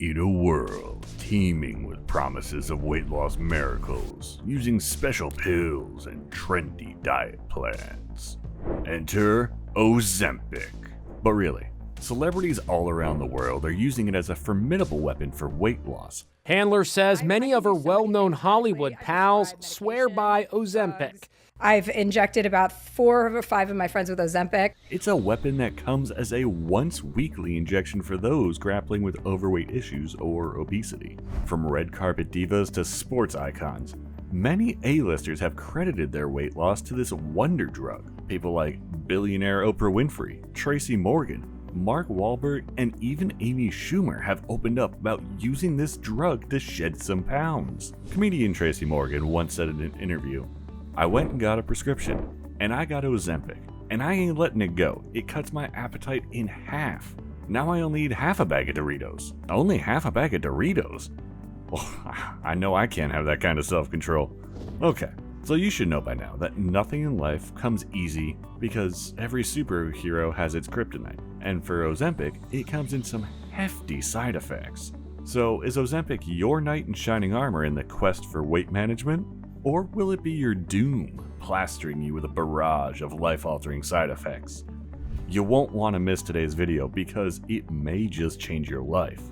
In a world teeming with promises of weight loss miracles, using special pills and trendy diet plans, enter Ozempic. But really, celebrities all around the world are using it as a formidable weapon for weight loss. Handler says many of her well-known Hollywood pals swear by Ozempic. I've injected about 4 or 5 of my friends with Ozempic. It's a weapon that comes as a once-weekly injection for those grappling with overweight issues or obesity. From red carpet divas to sports icons, many A-listers have credited their weight loss to this wonder drug. People like billionaire Oprah Winfrey, Tracy Morgan, Mark Wahlberg, and even Amy Schumer have opened up about using this drug to shed some pounds. Comedian Tracy Morgan once said in an interview, "I went and got a prescription, and I got Ozempic, and I ain't letting it go. It cuts my appetite in half. Now I only eat half a bag of Doritos." Only half a bag of Doritos? Well, I know I can't have that kind of self-control. Okay, so you should know by now that nothing in life comes easy because every superhero has its kryptonite. And for Ozempic, it comes in some hefty side effects. So is Ozempic your knight in shining armor in the quest for weight management? Or will it be your doom, plastering you with a barrage of life-altering side effects? You won't want to miss today's video because it may just change your life.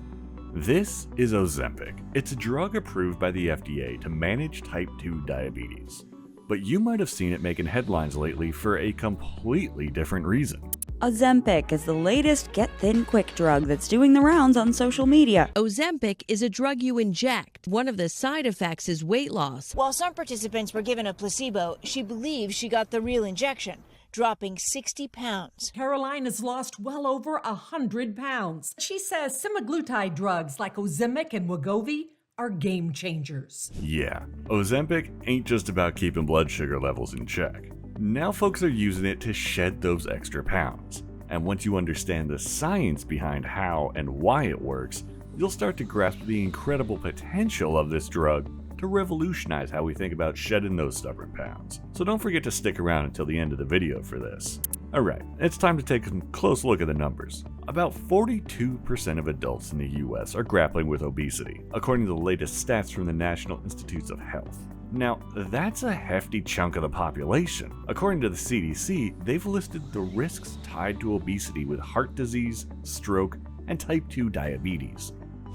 This is Ozempic. It's a drug approved by the FDA to manage type 2 diabetes. But you might have seen it making headlines lately for a completely different reason. Ozempic is the latest get-thin-quick drug that's doing the rounds on social media. Ozempic is a drug you inject. One of the side effects is weight loss. While some participants were given a placebo, she believes she got the real injection, dropping 60 pounds. Caroline has lost well over 100 pounds. She says semaglutide drugs like Ozempic and Wegovy are game changers. Yeah, Ozempic ain't just about keeping blood sugar levels in check. Now folks are using it to shed those extra pounds. And once you understand the science behind how and why it works, you'll start to grasp the incredible potential of this drug to revolutionize how we think about shedding those stubborn pounds. So don't forget to stick around until the end of the video for this. Alright, it's time to take a close look at the numbers. About 42% of adults in the US are grappling with obesity, according to the latest stats from the National Institutes of Health. Now, that's a hefty chunk of the population. According to the CDC, they've listed the risks tied to obesity with heart disease, stroke, and type 2 diabetes.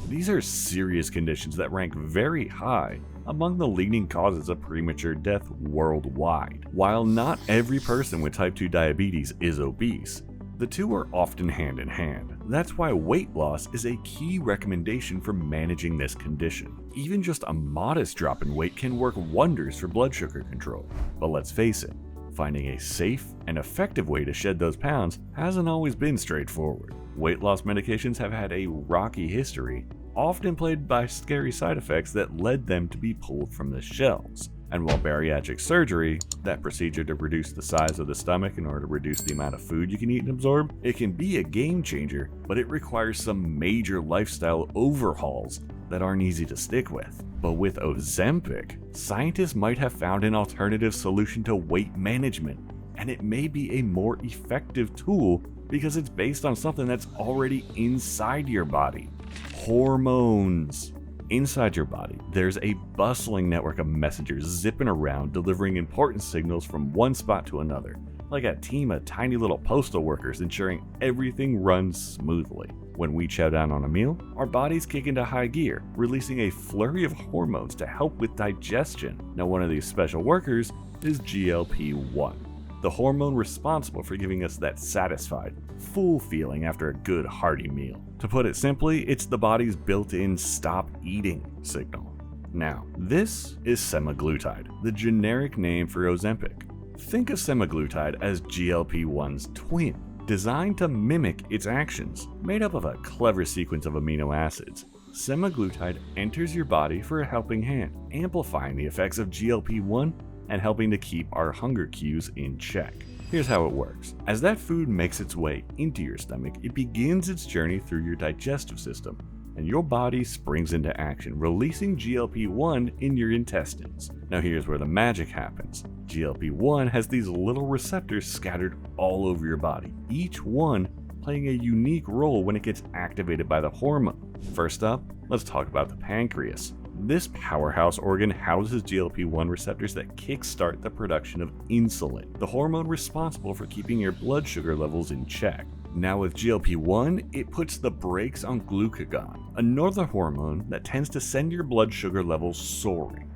These are serious conditions that rank very high among the leading causes of premature death worldwide. While not every person with type 2 diabetes is obese, the two are often hand in hand. That's why weight loss is a key recommendation for managing this condition. Even just a modest drop in weight can work wonders for blood sugar control. But let's face it, finding a safe and effective way to shed those pounds hasn't always been straightforward. Weight loss medications have had a rocky history, often plagued by scary side effects that led them to be pulled from the shelves. And while bariatric surgery, that procedure to reduce the size of the stomach in order to reduce the amount of food you can eat and absorb, it can be a game changer, but it requires some major lifestyle overhauls that aren't easy to stick with. But with Ozempic, scientists might have found an alternative solution to weight management, and it may be a more effective tool because it's based on something that's already inside your body: hormones. Inside your body, there's a bustling network of messengers zipping around, delivering important signals from one spot to another, like a team of tiny little postal workers ensuring everything runs smoothly. When we chow down on a meal, our bodies kick into high gear, releasing a flurry of hormones to help with digestion. Now, one of these special workers is GLP-1, the hormone responsible for giving us that satisfied, full feeling after a good hearty meal. To put it simply, it's the body's built-in stop eating signal. Now, this is semaglutide, the generic name for Ozempic. Think of semaglutide as GLP-1's twin, designed to mimic its actions. Made up of a clever sequence of amino acids, semaglutide enters your body for a helping hand, amplifying the effects of GLP-1 and helping to keep our hunger cues in check. Here's how it works. As that food makes its way into your stomach, it begins its journey through your digestive system, and your body springs into action, releasing GLP-1 in your intestines. Now here's where the magic happens. GLP-1 has these little receptors scattered all over your body, each one playing a unique role when it gets activated by the hormone. First up, let's talk about the pancreas. This powerhouse organ houses GLP-1 receptors that kickstart the production of insulin, the hormone responsible for keeping your blood sugar levels in check. Now with GLP-1, it puts the brakes on glucagon, another hormone that tends to send your blood sugar levels soaring.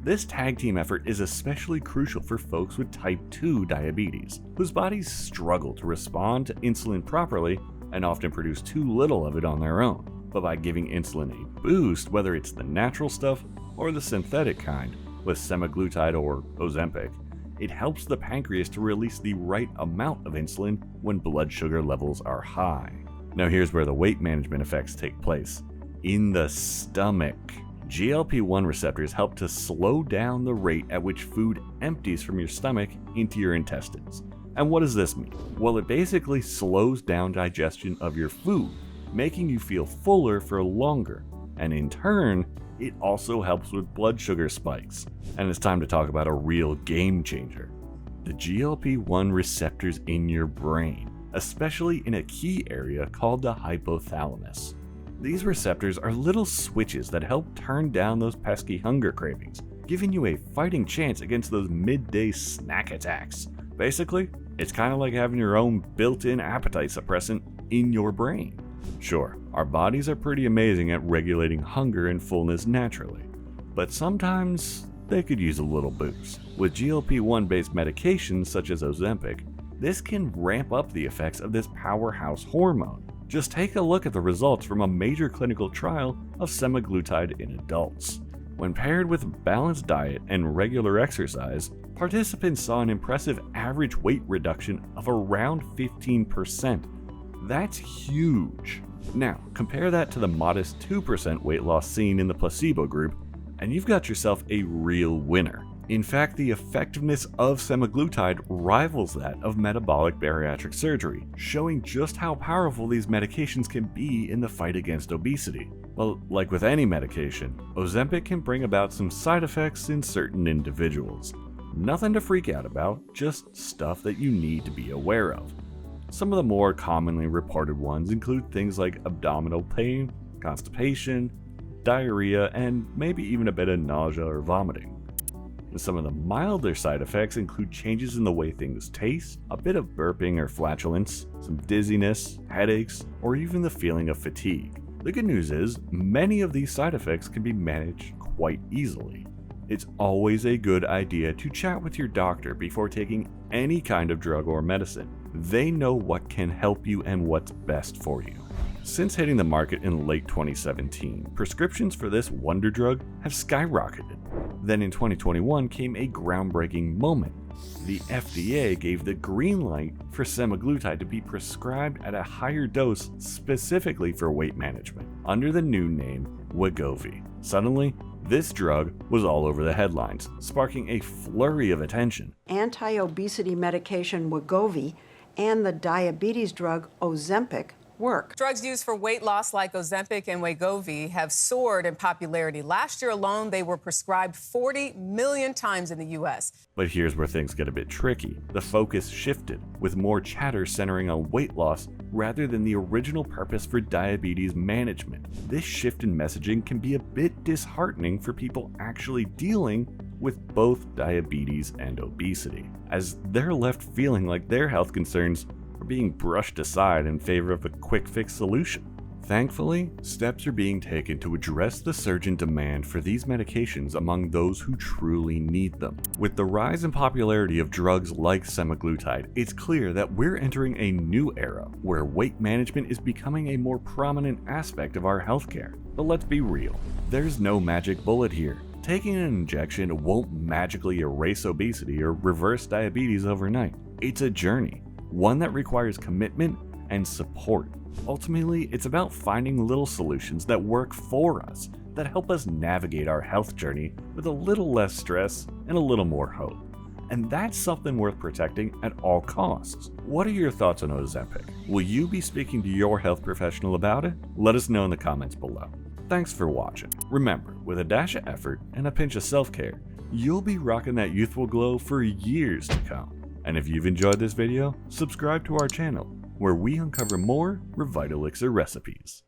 This tag team effort is especially crucial for folks with type 2 diabetes, whose bodies struggle to respond to insulin properly and often produce too little of it on their own. But by giving insulin a boost, whether it's the natural stuff or the synthetic kind, with semaglutide or Ozempic, it helps the pancreas to release the right amount of insulin when blood sugar levels are high. Now here's where the weight management effects take place. In the stomach, GLP-1 receptors help to slow down the rate at which food empties from your stomach into your intestines. And what does this mean? Well, it basically slows down digestion of your food, making you feel fuller for longer. And in turn, it also helps with blood sugar spikes. And it's time to talk about a real game changer: the GLP-1 receptors in your brain, especially in a key area called the hypothalamus. These receptors are little switches that help turn down those pesky hunger cravings, giving you a fighting chance against those midday snack attacks. Basically, it's kind of like having your own built-in appetite suppressant in your brain. Sure, our bodies are pretty amazing at regulating hunger and fullness naturally, but sometimes they could use a little boost. With GLP-1 based medications such as Ozempic, this can ramp up the effects of this powerhouse hormone. Just take a look at the results from a major clinical trial of semaglutide in adults. When paired with a balanced diet and regular exercise, participants saw an impressive average weight reduction of around 15%. That's huge. Now, compare that to the modest 2% weight loss seen in the placebo group, and you've got yourself a real winner. In fact, the effectiveness of semaglutide rivals that of metabolic bariatric surgery, showing just how powerful these medications can be in the fight against obesity. Well, like with any medication, Ozempic can bring about some side effects in certain individuals. Nothing to freak out about, just stuff that you need to be aware of. Some of the more commonly reported ones include things like abdominal pain, constipation, diarrhea, and maybe even a bit of nausea or vomiting. And some of the milder side effects include changes in the way things taste, a bit of burping or flatulence, some dizziness, headaches, or even the feeling of fatigue. The good news is, many of these side effects can be managed quite easily. It's always a good idea to chat with your doctor before taking any kind of drug or medicine. They know what can help you and what's best for you. Since hitting the market in late 2017, prescriptions for this wonder drug have skyrocketed. Then in 2021 came a groundbreaking moment. The FDA gave the green light for semaglutide to be prescribed at a higher dose specifically for weight management, under the new name Wegovy. Suddenly, this drug was all over the headlines, sparking a flurry of attention. Anti-obesity medication Wegovy and the diabetes drug Ozempic work. Drugs used for weight loss like Ozempic and Wegovy have soared in popularity. Last year alone, they were prescribed 40 million times in the U.S. But here's where things get a bit tricky. The focus shifted, with more chatter centering on weight loss rather than the original purpose for diabetes management. This shift in messaging can be a bit disheartening for people actually dealing with both diabetes and obesity, as they're left feeling like their health concerns are being brushed aside in favor of a quick fix solution. Thankfully, steps are being taken to address the surge in demand for these medications among those who truly need them. With the rise in popularity of drugs like semaglutide, it's clear that we're entering a new era where weight management is becoming a more prominent aspect of our healthcare. But let's be real, there's no magic bullet here. Taking an injection won't magically erase obesity or reverse diabetes overnight. It's a journey, one that requires commitment and support. Ultimately, it's about finding little solutions that work for us, that help us navigate our health journey with a little less stress and a little more hope. And that's something worth protecting at all costs. What are your thoughts on Ozempic? Will you be speaking to your health professional about it? Let us know in the comments below. Thanks for watching. Remember, with a dash of effort and a pinch of self-care, you'll be rocking that youthful glow for years to come. And if you've enjoyed this video, subscribe to our channel where we uncover more Revitalixer recipes.